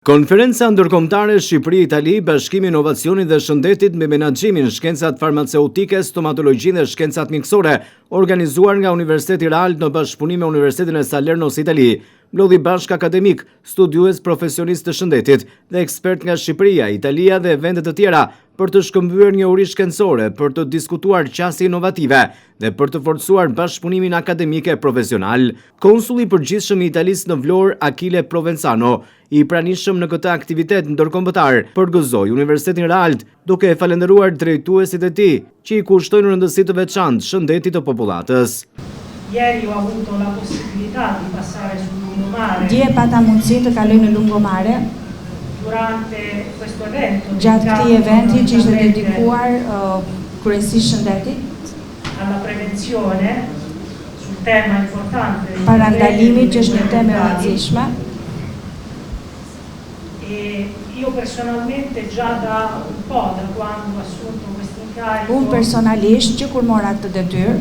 Konferenca ndërkombëtare Shqipëri-Itali, Bashkimi i Inovacionit dhe Shëndetit me menaxhimin, shkencat farmaceutike, stomatologjinë dhe shkencat mjekësore, organizuar nga Universiteti Realt në bashkëpunim me Universitetin e Salernos Itali, mblodhi bashk akademik, studiues profesionist të shëndetit dhe ekspert nga Shqipëria, Italia dhe vende të tjera për të shkëmbyer njohuri shkencore, për të diskutuar qasje inovative dhe për të forcuar bashkëpunimin akademik e profesional. Konsulli i përgjithshëm i Italisë në Vlorë, Achille Provenzano, i pranishëm në këtë aktivitet ndërkombëtar, përgëzoi Universitetin Realt, duke e falendëruar drejtuesit e tij, që i kushtojnë rëndësi të veçantë shëndetit të popullatës. Ieri ho avuto la possibilità di passare sul lungomare. Dje pata mundësi të kaloj në lungomare. Durante questo evento. Gjatë këtij eventi që ishte dedikuar kryesisht shëndetit. Alla prevenzione sul tema importante. Parandalimit që është një temë e rëndësishme. E io personalmente già da un po', da quando ho assunto questo incarico. Unë personalisht që kur mora këtë detyrë,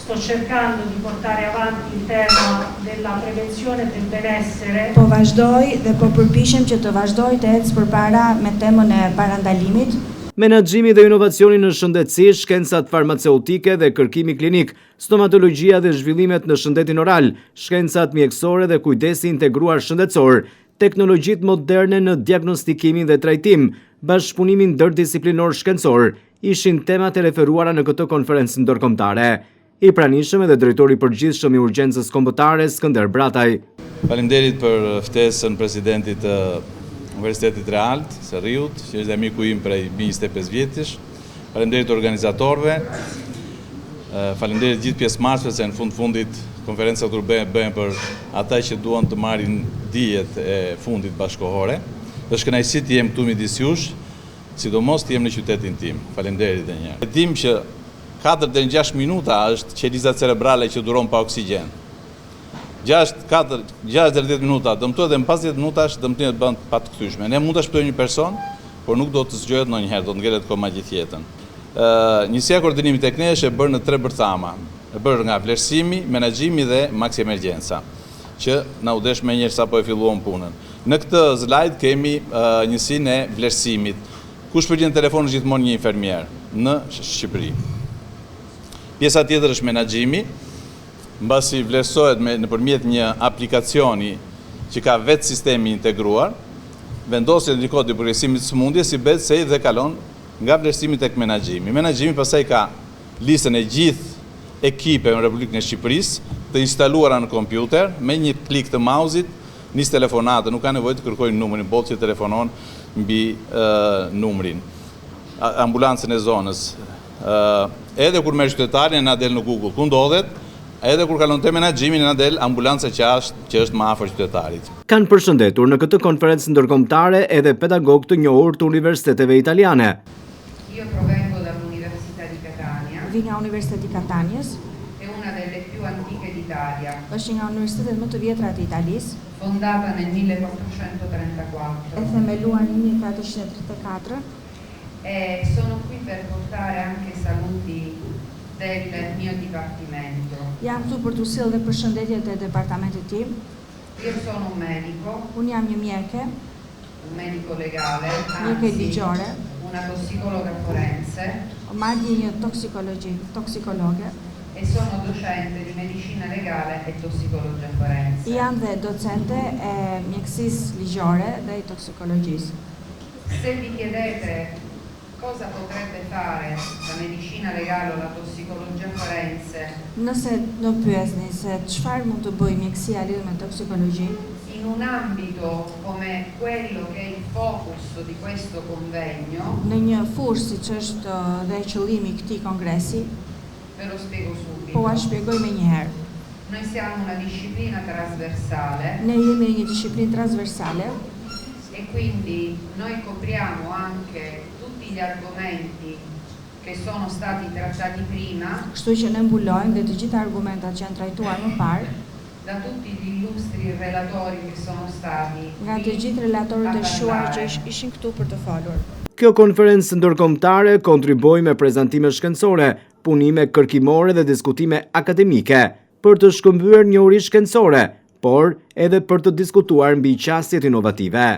sto cercando di portare avanti il tema della prevenzione del benessere. Po vazhdoj dhe po përpiqem që të vazhdoj të ecë përpara me temën e parandalimit. Menaxhimi dhe inovacioni në shëndetësi, shkencat farmaceutike dhe kërkimi klinik, stomatologjia dhe zhvillimet në shëndetin oral, shkencat mjekësore dhe kujdesi integruar shëndetësor, teknologjitë moderne në diagnostikimin dhe trajtim, bashkëpunimin ndërdisiplinor shkencor, ishin temat e referuara në këtë konferencë ndërkombëtare. I pranishëm edhe drejtori i përgjithshëm i urgjencës kombëtare Skënder Brataj. Faleminderit për ftesën presidentit të Universitetit Realt, Serriut, që është miku im prej 25 vjetësh. Faleminderit organizatorëve. Faleminderit gjithë pjesëmarrësve se në fundit konferenca tur bëhen për ata që duan të marrin dijet e fundit bashkëkohore. Është kënaqësi të jem këtu midis jush, sidomos të jem në qytetin tim. Faleminderit edhe një herë. Dim që 4 deri në 6 minuta është qeliza cerebrale që duron pa oksigjen. 6 deri 10 minuta dëmtohet dhe në pas 10 minutash dëmtimet bën pa të kthyeshme. Ne mund ta shpëtojmë një person, por nuk do të zgjohet ndonjëherë, do të ngelet koma gjithë jetën. Njësia e koordinimit tek ne është e bërë në 3 bërthama. E bërë nga vlerësimi, menaxhimi dhe maksi emergjenca, që na u desh më njëherë sapo e filluam punën. Në këtë slide kemi njësinë e vlerësimit. Kush përgjigjen telefon është gjithmonë një infermier në Shqipëri. Pjesa tjetër është menaxhimi, mbasi vlerësohet nëpërmjet një aplikacioni që ka vetë sistemi integruar, vendosjet në kodin e përgjegjësimit të sëmundjes si bëhet se dhe kalon nga vlerësimi tek menaxhimi. Menaxhimi pastaj ka listën e gjithë ekipeve në Republikën e Shqipërisë të instaluara në kompjuter me një klik të mouse-it, nis telefonatë, nuk ka nevojë të kërkojnë numrin, botë që telefonon mbi numrin. Ambulancën e zonës. Edhe kur merr qytetarin na del në Google ku ndodhet, edhe kur kalon te menaxhimi na del ambulanca që është më afër qytetarit. Kanë përshëndetur në këtë konferencë ndërkombëtare edhe pedagog të njohur të universiteteve italiane. Io provengo dall'Università di Catania. Vi nga Universiteti i Kataniës. È una delle più antiche d'Italia. Është nga universitetet më të vjetra të Italisë. Fondata nel 1434. E themeluar në 1434. E sono qui per portare anche saluti del mio dipartimento. Jam këtu për t'u sjellë dhe përshëndetjet e departamentit tim. Io sono un medico. Unë jam një mjeke. Un medico legale. Mjeke ligjore. Una tossicologa forense. Madje një toksikologe. E sono docente di medicina legale e tossicologia forense. Jam dhe docente e mjekësisë ligjore dhe i toksikologjisë. Se vi chiedete cosa potrebbe fare la medicina legale o la tossicologia forense? Nëse do pyesni se çfarë mund të bëjë mjekësia lidhur me toksikologji, in un ambito come quello che è il focus di questo convegno, në një fushë siç është dhe qëllimi i këtij kongresi, ve lo spiego subito. Po ua shpjegoj më një herë. Noi siamo una disciplina trasversale. Ne jemi një disciplinë transversale. E quindi noi copriamo anche tutti gli argomenti che sono stati trattati prima. Kështu që ne mbulojmë dhe të gjitha argumentat që janë trajtuar më parë. Da tutti gli illustri relatori che sono stati. Nga të gjithë relatorët e shuar që ishin këtu për të folur. Kjo konferencë ndërkombëtare kontriboi me prezantime shkencore, punime kërkimore dhe diskutime akademike për të shkëmbyer njohuri shkencore, por edhe për të diskutuar mbi qasjet inovative.